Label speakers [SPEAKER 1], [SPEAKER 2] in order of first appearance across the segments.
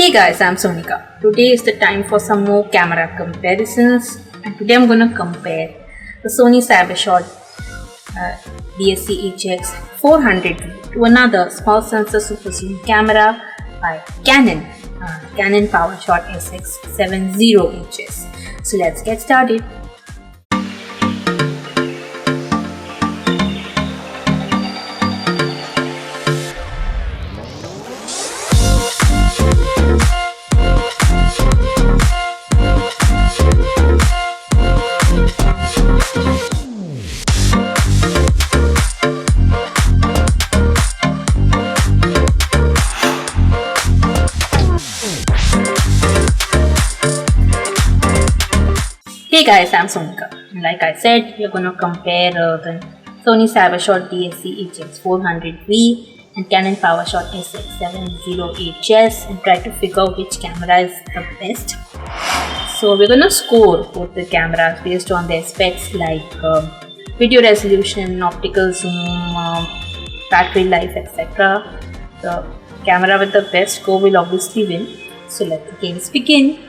[SPEAKER 1] Hey guys, I'm Sonika. Today is the time for some more camera comparisons, and today I'm gonna compare the Sony CyberShot DSC-HX400v to another small sensor super zoom camera by Canon PowerShot SX70HS. So let's get started. Hey guys, I'm Sonika. Like I said, we're gonna compare the Sony CyberShot DSC-HX400v and Canon PowerShot SX70HS and try to figure out which camera is the best. So we're gonna score both the cameras based on their specs like video resolution, optical zoom, battery life, etc. The camera with the best score will obviously win. So let the games begin.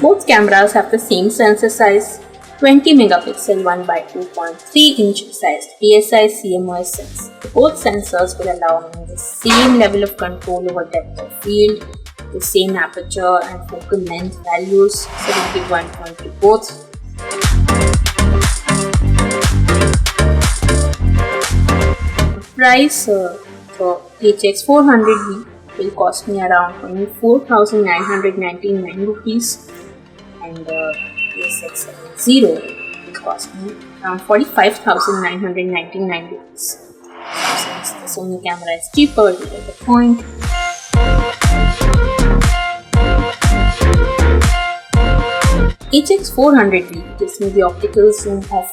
[SPEAKER 1] Both cameras have the same sensor size, 20 megapixel 1x2.3 inch sized PSI CMOS sensor. Both sensors will allow me the same level of control over depth of field, the same aperture and focal length values, so we'll give 1 point to both. The price for HX400v will cost me around 24,999 rupees. And the SX70 will cost me around 45,999 rupees. So since the Sony camera is cheaper, we get the point. HX400v gives me the optical zoom of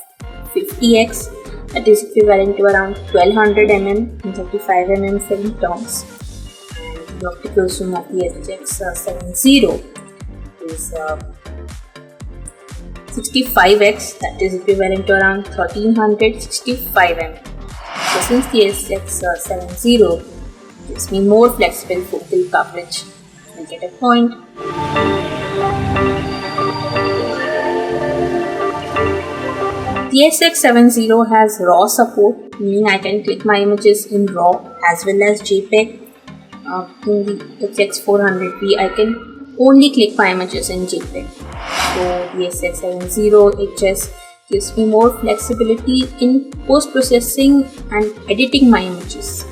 [SPEAKER 1] 50x, that is equivalent to around 1200 mm and 35 mm film terms. And the optical zoom of the SX70 is 65x, that is equivalent to around 1365 mm. So since the SX70 gives me more flexible focal coverage, I get a point. The SX70 has RAW support, meaning I can click my images in RAW as well as JPEG. In the HX400v, I can only click my images in JPEG. So the SX70HS gives me more flexibility in post-processing and editing my images.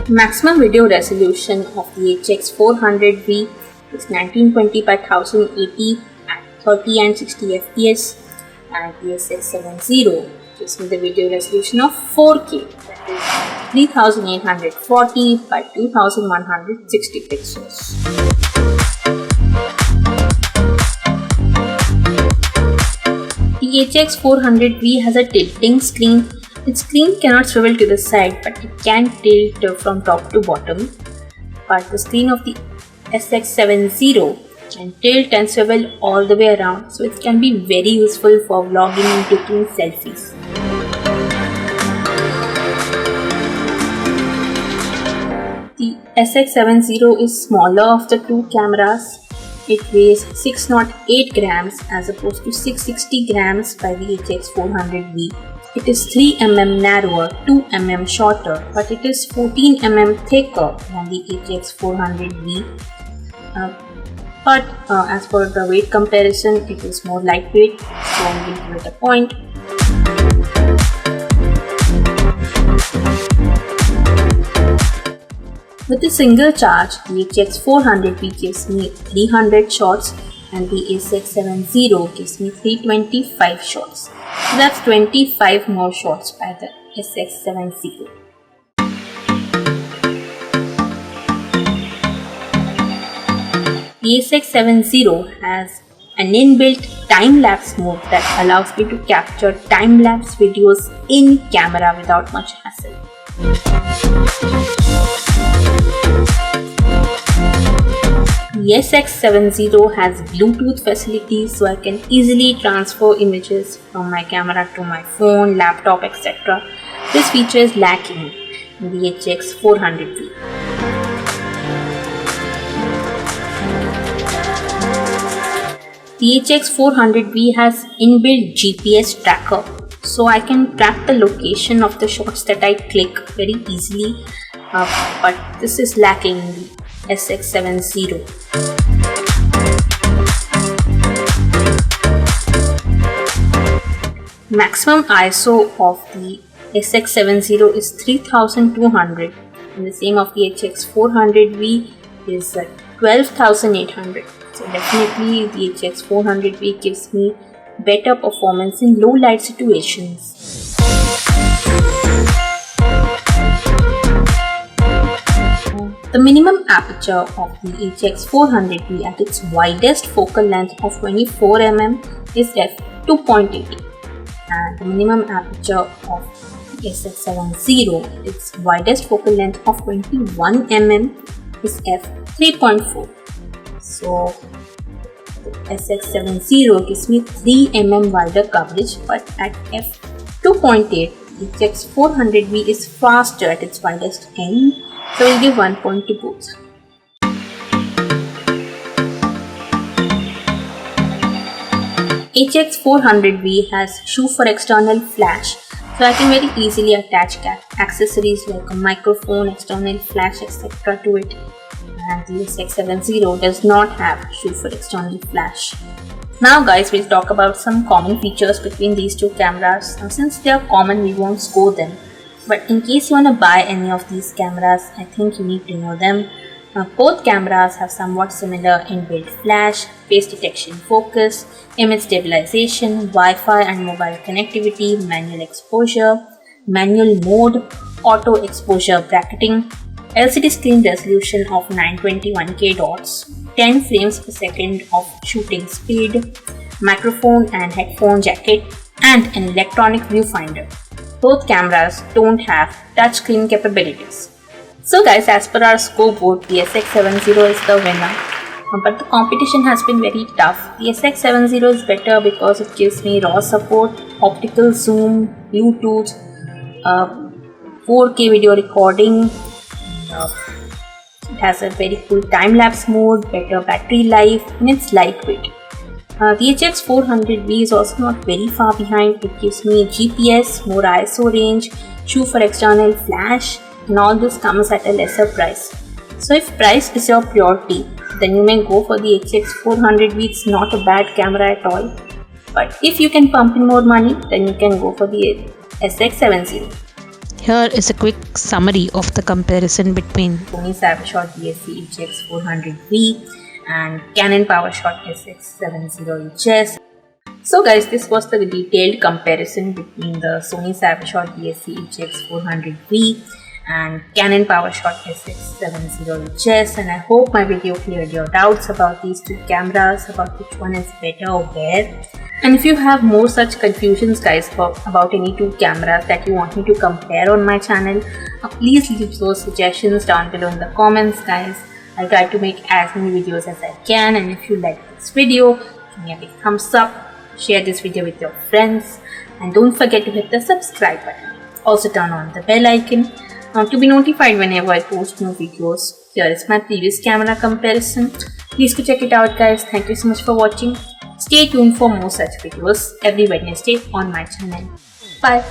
[SPEAKER 1] Maximum video resolution of the HX400v is 1920 by 1080 at 30 and 60 fps, and the SX70 gives me the video resolution of 4K, that is 3840 by 2160 pixels. The HX400v has a tilting screen. Its screen cannot swivel to the side, but it can tilt from top to bottom. But the screen of the SX70 can tilt and swivel all the way around, so it can be very useful for vlogging and taking selfies. The SX70 is smaller of the two cameras. It weighs 608 grams as opposed to 660 grams by the HX400v. It is 3 mm narrower, 2 mm shorter, but it is 14 mm thicker than the HX400v. But as for the weight comparison, it is more lightweight, so we'll give it a point. With a single charge, the HX400v gives me 300 shots and the SX70 gives me 325 shots. So that's 25 more shots by the SX70. The SX70 has an inbuilt time-lapse mode that allows me to capture time-lapse videos in camera without much hassle. The SX70 has Bluetooth facilities, so I can easily transfer images from my camera to my phone, laptop, etc. This feature is lacking in the HX400v. The HX400v has inbuilt GPS tracker, so I can track the location of the shots that I click very easily, but this is lacking in the SX70. Maximum ISO of the SX70 is 3200 and the same of the HX400v is 12800. So definitely the HX400v gives me better performance in low light situations. The minimum aperture of the HX400v at its widest focal length of 24 mm is f2.80, and the minimum aperture of the SX70 its widest focal length of 21 mm is f3.4. So the SX70 gives me 3 mm wider coverage, but at f2.8 the HX400v is faster at its widest end, so we'll give 1 point to both. HX400v has shoe for external flash, so I can very easily attach accessories like a microphone, external flash, etc. to it. And the SX70 does not have shoe for external flash. Now guys, we'll talk about some common features between these two cameras. Now, since they are common, we won't score them. But in case you want to buy any of these cameras, I think you need to know them. Both cameras have somewhat similar inbuilt flash, face detection focus, image stabilization, Wi-Fi and mobile connectivity, manual exposure, manual mode, auto exposure bracketing, LCD screen resolution of 921K dots, 10 frames per second of shooting speed, microphone and headphone jacket, and an electronic viewfinder. Both cameras don't have touchscreen capabilities. So guys, as per our scoreboard, the SX70 is the winner. But the competition has been very tough. The SX70 is better because it gives me RAW support, optical zoom, Bluetooth, 4K video recording. It has a very cool time-lapse mode, better battery life, and it's lightweight. The HX400v is also not very far behind. It gives me GPS, more ISO range, shoe for external flash, and all this comes at a lesser price. So if price is your priority, then you may go for the HX400v. It's not a bad camera at all. But if you can pump in more money, then you can go for the SX70.
[SPEAKER 2] Here is a quick summary of the comparison between
[SPEAKER 1] Sony CyberShot DSC-HX400v and Canon PowerShot SX70HS. So guys, this was the detailed comparison between the Sony CyberShot DSC-HX400v and Canon PowerShot SX70HS, and I hope my video cleared your doubts about these two cameras, about which one is better or where. And if you have more such confusions guys about any two cameras that you want me to compare on my channel, please leave those suggestions down below in the comments guys. I'll try to make as many videos as I can, and if you like this video, give me a big thumbs up, share this video with your friends, and don't forget to hit the subscribe button. Also turn on the bell icon to be notified whenever I post new videos. Here is my previous camera comparison. Please go check it out guys. Thank you so much for watching. Stay tuned for more such videos every Wednesday on my channel. Bye.